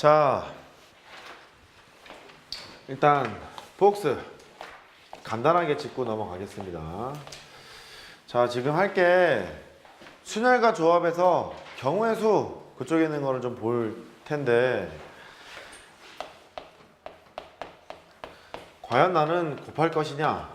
자, 일단 복스 간단하게 짚고 넘어가겠습니다. 자, 지금 할 게 순열과 조합에서 경우의 수 그쪽에 있는 거를 좀 볼 텐데, 과연 나는 곱할 것이냐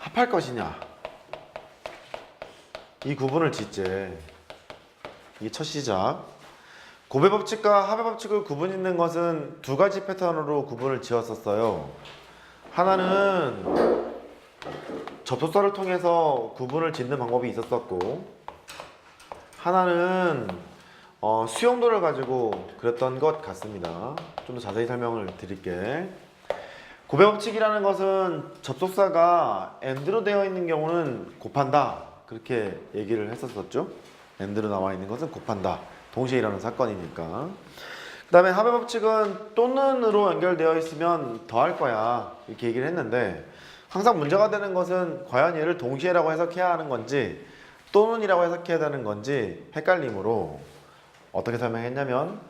합할 것이냐, 이 구분을 짓재. 이게 첫 시작. 곱의 법칙과 합의 법칙을 구분 짓는 것은 두 가지 패턴으로 구분을 지었었어요. 하나는 접속사를 통해서 구분을 짓는 방법이 있었었고, 하나는 수용도를 가지고 그랬던 것 같습니다. 좀 더 자세히 설명을 드릴게. 곱의 법칙이라는 것은 접속사가 and로 되어 있는 경우는 곱한다, 그렇게 얘기를 했었었죠. and로 나와 있는 것은 곱한다, 동시에 일어나는 사건이니까. 그 다음에 합의 법칙은 또는으로 연결되어 있으면 더할 거야, 이렇게 얘기를 했는데, 항상 문제가 되는 것은 과연 얘를 동시에라고 해석해야 하는 건지 또는이라고 해석해야 되는 건지 헷갈림으로 어떻게 설명했냐면,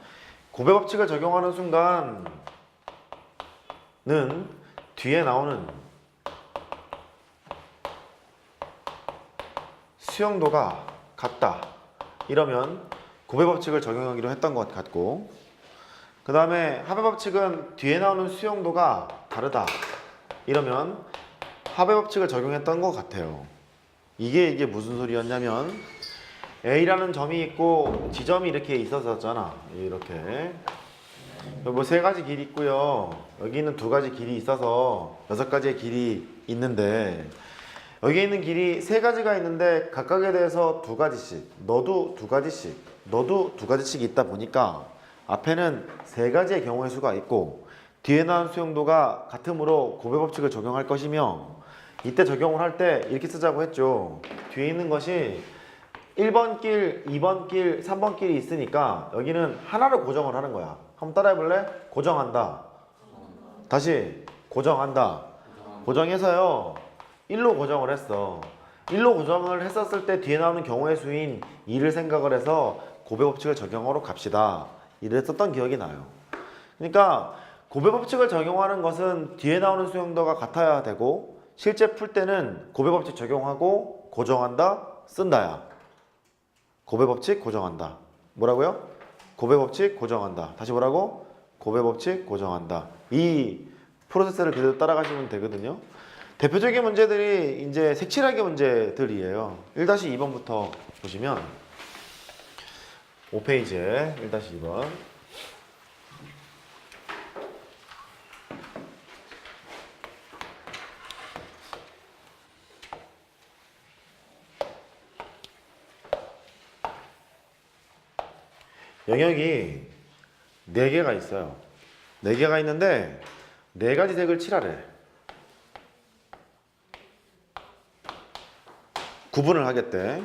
곱의 법칙을 적용하는 순간 는 뒤에 나오는 수용도가 같다, 이러면 곱의 법칙을 적용하기로 했던 것 같고, 그 다음에 합의 법칙은 뒤에 나오는 수용도가 다르다, 이러면 합의 법칙을 적용했던 것 같아요. 이게 무슨 소리였냐면, A라는 점이 있고 지점이 이렇게 있었잖아. 이렇게 뭐 세 가지 길이 있고요, 여기는 두 가지 길이 있어서 여섯 가지의 길이 있는데, 여기 있는 길이 세 가지가 있는데 각각에 대해서 두 가지씩, 너도 두 가지씩, 너도 두 가지씩 있다 보니까 앞에는 세 가지의 경우의 수가 있고 뒤에 나온 수용도가 같으므로 곱의 법칙을 적용할 것이며, 이때 적용을 할 때 이렇게 쓰자고 했죠. 뒤에 있는 것이 1번 길, 2번 길, 3번 길이 있으니까 여기는 하나로 고정을 하는 거야. 한번 따라해 볼래? 고정한다. 다시 고정한다. 고정해서요, 1로 고정을 했어. 1로 고정을 했었을 때 뒤에 나오는 경우의 수인 2를 생각을 해서 곱의 법칙을 적용하러 갑시다, 이랬었던 기억이 나요. 그러니까 곱의 법칙을 적용하는 것은 뒤에 나오는 수용도가 같아야 되고, 실제 풀 때는 곱의 법칙 적용하고 고정한다, 쓴다야. 곱의 법칙 고정한다. 뭐라고요? 곱의 법칙 고정한다. 다시 뭐라고? 곱의 법칙 고정한다. 이 프로세스를 그대로 따라가시면 되거든요. 대표적인 문제들이 이제 색칠하기 문제들이에요. 1-2번부터 보시면 5페이지에 1-2번. 영역이 4개가 있어요. 4개가 있는데 4가지 색을 칠하래. 구분을 하겠대.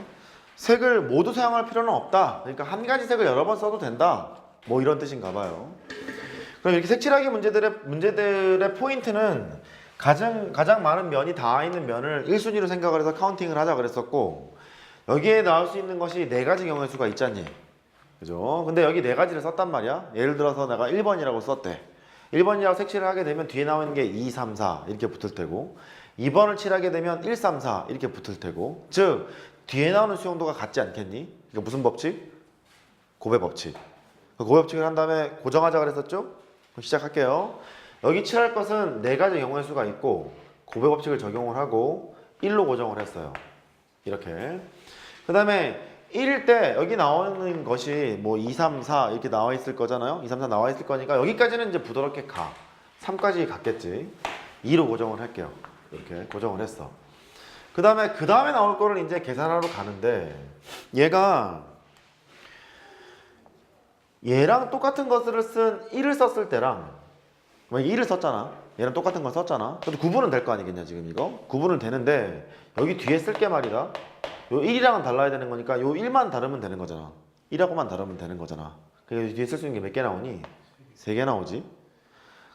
색을 모두 사용할 필요는 없다, 그러니까 한 가지 색을 여러 번 써도 된다, 뭐 이런 뜻인가 봐요. 그럼 이렇게 색칠하기 문제들의 포인트는 가장 많은 면이 닿아 있는 면을 1순위로 생각을 해서 카운팅을 하자 그랬었고, 여기에 나올 수 있는 것이 4가지 경우의 수가 있잖니. 그죠? 근데 여기 4가지를 썼단 말이야. 예를 들어서 내가 1번이라고 썼대. 1번이라고 색칠을 하게 되면 뒤에 나오는 게 2, 3, 4 이렇게 붙을 테고, 2번을 칠하게 되면 1, 3, 4 이렇게 붙을 테고, 즉 뒤에 나오는 수용도가 같지 않겠니? 그러니까 무슨 법칙? 곱의 법칙. 곱의 법칙을 한 다음에 고정하자 그랬었죠? 그럼 시작할게요. 여기 칠할 것은 4가지 경우의 수가 있고 곱의 법칙을 적용을 하고 1로 고정을 했어요. 이렇게. 그 다음에 1일 때 여기 나오는 것이 뭐 2, 3, 4 이렇게 나와 있을 거잖아요. 2, 3, 4 나와 있을 거니까 여기까지는 이제 부드럽게 가. 3까지 갔겠지. 2로 고정을 할게요. 이렇게 고정을 했어. 그 다음에 나올 거를 이제 계산하러 가는데, 얘랑 똑같은 것을 쓴 1을 썼을 때랑, 만약에 1을 썼잖아. 얘랑 똑같은 걸 썼잖아. 그래도 구분은 될 거 아니겠냐, 지금 이거? 구분은 되는데 여기 뒤에 쓸 게 말이다, 요 1이랑은 달라야 되는 거니까 요 1만 다르면 되는 거잖아. 1하고만 다르면 되는 거잖아. 그래서 뒤에 쓸 수 있는 게 몇 개 나오니? 3개 나오지.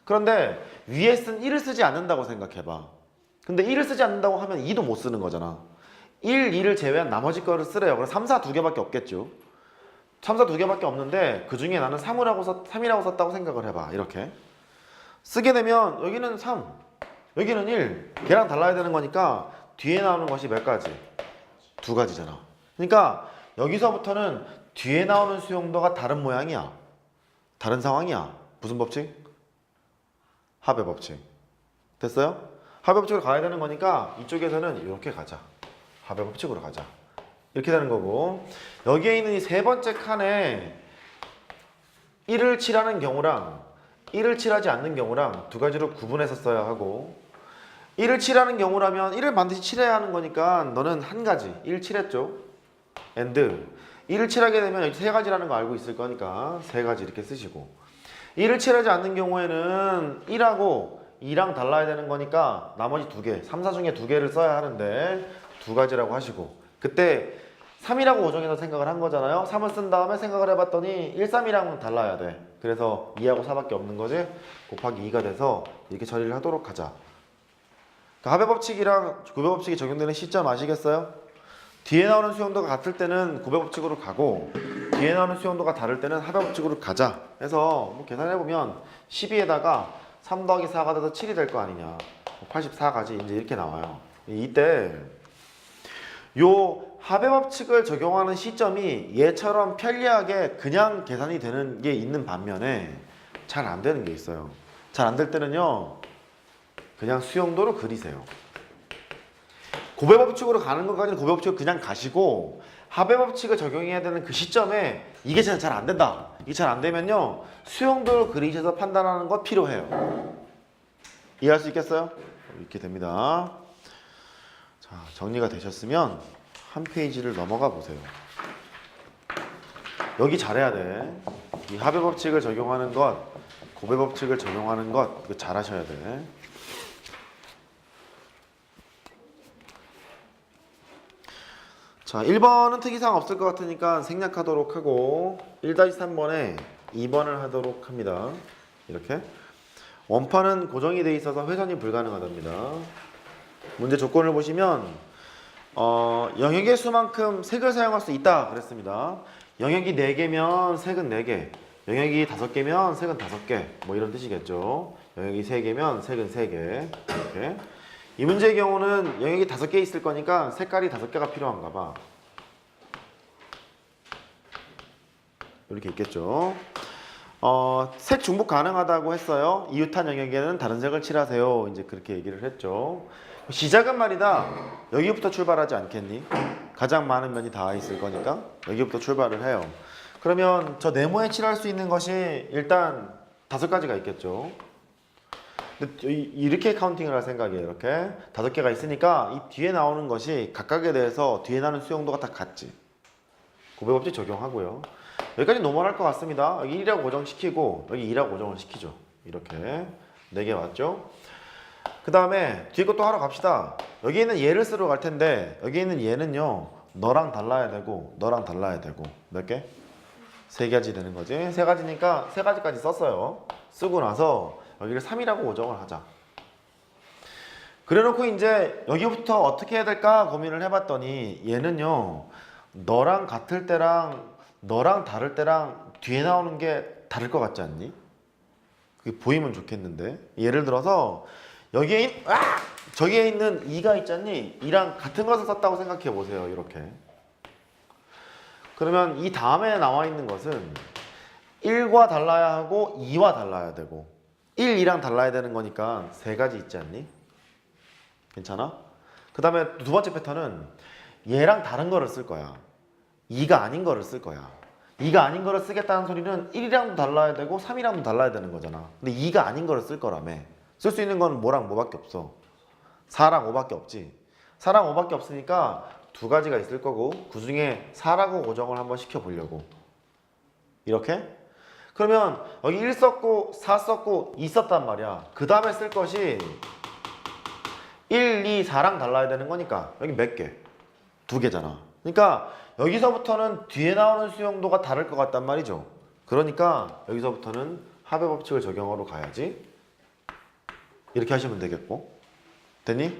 그런데 위에 쓴 1을 쓰지 않는다고 생각해봐. 근데 1을 쓰지 않는다고 하면 2도 못 쓰는 거잖아. 1, 2를 제외한 나머지 거를 쓰래요. 그럼 3, 4 2개밖에 없겠죠. 참사 두 개밖에 없는데 그 중에 나는 3이라고 썼다고 생각을 해봐. 이렇게 쓰게 되면 여기는 3, 여기는 1. 걔랑 달라야 되는 거니까 뒤에 나오는 것이 몇 가지? 두 가지잖아. 그러니까 여기서부터는 뒤에 나오는 수용도가 다른 모양이야. 다른 상황이야. 무슨 법칙? 합의 법칙. 됐어요? 합의 법칙으로 가야 되는 거니까 이쪽에서는 이렇게 가자. 합의 법칙으로 가자. 이렇게 되는 거고, 여기에 있는 이 세 번째 칸에 1을 칠하는 경우랑 1을 칠하지 않는 경우랑 두 가지로 구분해서 써야 하고, 1을 칠하는 경우라면 1을 반드시 칠해야 하는 거니까 너는 한 가지 1 칠했죠. and 1을 칠하게 되면 여기 세 가지라는 거 알고 있을 거니까 세 가지 이렇게 쓰시고, 1을 칠하지 않는 경우에는 1하고 2랑 달라야 되는 거니까 나머지 두 개, 3, 4 중에 두 개를 써야 하는데 두 가지라고 하시고, 그때 3이라고 고정해서 생각을 한 거잖아요. 3을 쓴 다음에 생각을 해봤더니 1, 3이랑은 달라야 돼. 그래서 2하고 4밖에 없는 거지. 곱하기 2가 돼서 이렇게 처리를 하도록 하자. 그러니까 합의 법칙이랑 구배 법칙이 적용되는 시점 아시겠어요? 뒤에 나오는 수용도가 같을 때는 구배 법칙으로 가고, 뒤에 나오는 수용도가 다를 때는 합의 법칙으로 가자 해서 뭐 계산해보면 12에다가 3 더하기 4가 돼서 7이 될 거 아니냐. 84가지 이제 이렇게 나와요. 이때 요 합의 법칙을 적용하는 시점이 얘처럼 편리하게 그냥 계산이 되는 게 있는 반면에 잘 안 되는 게 있어요. 잘 안 될 때는요, 그냥 수용도로 그리세요. 고배 법칙으로 가는 것까지는 고배 법칙으로 그냥 가시고, 합의 법칙을 적용해야 되는 그 시점에 이게 잘 안 된다. 이게 잘 안 되면요, 수용도로 그리셔서 판단하는 것 필요해요. 이해할 수 있겠어요? 이렇게 됩니다. 자, 정리가 되셨으면 한 페이지를 넘어가 보세요. 여기 잘해야 돼. 이 합의 법칙을 적용하는 것, 고배 법칙을 적용하는 것, 이거 잘 하셔야 돼. 자, 1번은 특이사항 없을 것 같으니까 생략하도록 하고, 1-3번에 2번을 하도록 합니다. 이렇게. 원판은 고정이 돼 있어서 회전이 불가능하답니다. 문제 조건을 보시면 영역의 수만큼 색을 사용할 수 있다 그랬습니다. 영역이 4개면 색은 4개, 영역이 5개면 색은 5개, 뭐 이런 뜻이겠죠. 영역이 3개면 색은 3개. 이렇게. 이 문제의 경우는 영역이 5개 있을 거니까 색깔이 5개가 필요한가 봐. 이렇게 있겠죠. 색 중복 가능하다고 했어요. 이웃한 영역에는 다른 색을 칠하세요. 이제 그렇게 얘기를 했죠. 시작은 말이다. 여기부터 출발하지 않겠니? 가장 많은 면이 닿아 있을 거니까 여기부터 출발을 해요. 그러면 저 네모에 칠할 수 있는 것이 일단 5가지가 있겠죠. 근데 이렇게 카운팅을 할 생각이에요. 이렇게 5개가 있으니까 이 뒤에 나오는 것이 각각에 대해서 뒤에 나는 수용도가 다 같지. 고배법칙 적용하고요. 여기까지 노멀할 것 같습니다. 여기 1이라고 고정시키고 여기 2라고 고정을 시키죠. 이렇게 4개 왔죠. 그 다음에 뒤에 것도 하러 갑시다. 여기 있는 얘를 쓰러 갈 텐데 여기 있는 얘는요, 너랑 달라야 되고 너랑 달라야 되고 몇 개? 3가지 되는 거지. 3가지니까 3가지까지 썼어요. 쓰고 나서 여기를 3이라고 고정을 하자. 그래놓고 이제 여기부터 어떻게 해야 될까 고민을 해봤더니 얘는요, 너랑 같을 때랑 너랑 다를 때랑 뒤에 나오는 게 다를 것 같지 않니? 그게 보이면 좋겠는데. 예를 들어서 여기에 저기에 있는 2가 있잖니? 2랑 같은 것을 썼다고 생각해 보세요. 이렇게. 그러면 이 다음에 나와 있는 것은 1과 달라야 하고 2와 달라야 되고 1, 2랑 달라야 되는 거니까 3가지 있지 않니? 괜찮아? 그 다음에 두 번째 패턴은 얘랑 다른 거를 쓸 거야. 2가 아닌 거를 쓸 거야. 2가 아닌 거를 쓰겠다는 소리는 1이랑도 달라야 되고 3이랑도 달라야 되는 거잖아. 근데 2가 아닌 거를 쓸 거라며. 쓸 수 있는 건 뭐랑 뭐밖에 없어? 4랑 5밖에 없지. 4랑 5밖에 없으니까 2가지가 있을 거고 그 중에 4라고 고정을 한번 시켜보려고. 이렇게? 그러면 여기 1 썼고 4 썼고 2 썼단 말이야. 그 다음에 쓸 것이 1, 2, 4랑 달라야 되는 거니까 여기 몇 개? 2개잖아. 그러니까 여기서부터는 뒤에 나오는 수용도가 다를 것 같단 말이죠. 그러니까 여기서부터는 합의 법칙을 적용하러 가야지. 이렇게 하시면 되겠고. 됐니?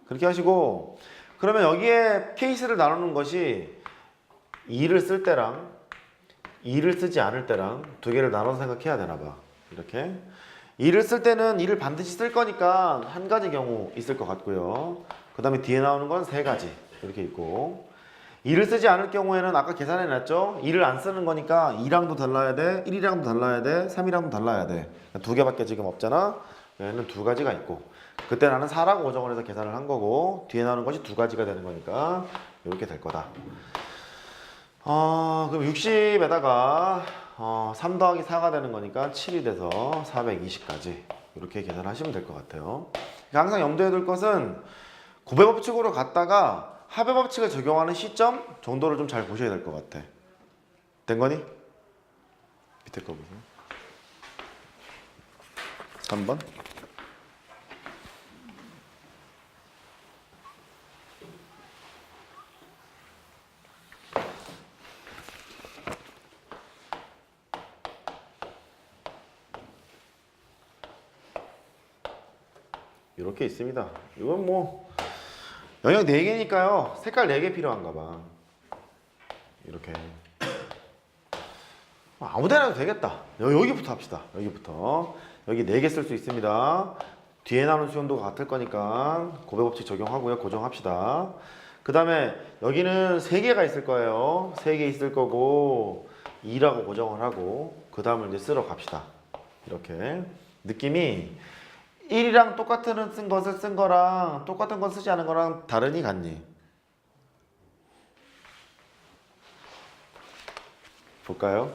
그렇게 하시고, 그러면 여기에 케이스를 나누는 것이 2를 쓸 때랑 2를 쓰지 않을 때랑 두 개를 나눠서 생각해야 되나 봐. 이렇게 2를 쓸 때는 2를 반드시 쓸 거니까 한 가지 경우 있을 것 같고요. 그 다음에 뒤에 나오는 건 세 가지 이렇게 있고, 2를 쓰지 않을 경우에는 아까 계산해 놨죠? 2를 안 쓰는 거니까 2랑도 달라야 돼, 1이랑도 달라야 돼, 3이랑도 달라야 돼. 두 개밖에 지금 없잖아. 얘는 두 가지가 있고, 그때 나는 4라고 고정을 해서 계산을 한 거고, 뒤에 나오는 것이 두 가지가 되는 거니까 이렇게 될 거다. 그럼 60에다가 3 더하기 4가 되는 거니까 7이 돼서 420까지 이렇게 계산하시면 될 것 같아요. 항상 염두에 둘 것은 곱의 법칙으로 갔다가 합의 법칙을 적용하는 시점 정도를 좀 잘 보셔야 될 것 같아. 된 거니? 밑에 거 보세요. 3번. 이렇게 있습니다. 이건 뭐 영역 4개니까요. 색깔 4개 필요한가 봐. 이렇게. 아무 데나 해도 되겠다. 여기부터 합시다. 여기부터. 여기 4개 쓸 수 있습니다. 뒤에 나오는 수용도가 같을 거니까 곱의 법칙 적용하고요. 고정합시다. 그 다음에 여기는 3개가 있을 거예요. 3개 있을 거고 2라고 고정을 하고 그 다음을 이제 쓰러 갑시다. 이렇게. 느낌이 1이랑 똑같은 쓴 것을 쓴 거랑 똑같은 거 쓰지 않은 거랑 다르니 같니? 볼까요?